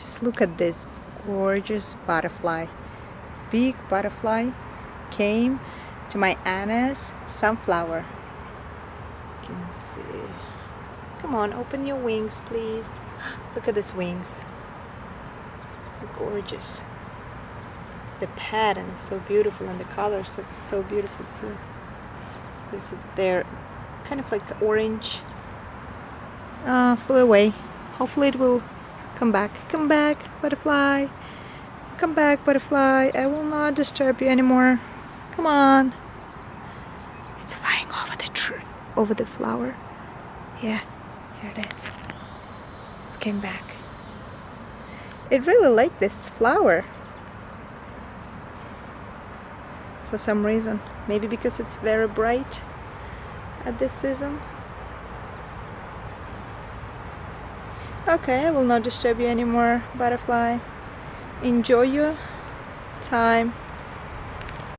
Just look at this gorgeous butterfly. Big butterfly came to my Anna's sunflower. You can see. Come on, open your wings, please. Look at these wings. They're gorgeous. The pattern is so beautiful and the colors are so beautiful too. This is their kind of like orange. Flew away. Hopefully it will come back. Come back, butterfly. Come back, butterfly. I will not disturb you anymore. Come on. It's flying over the tree, over the flower. Yeah, here it is. It came back. It really liked this flower. For some reason. Maybe because it's very bright at this season. Okay, I will not disturb you anymore, butterfly. Enjoy your time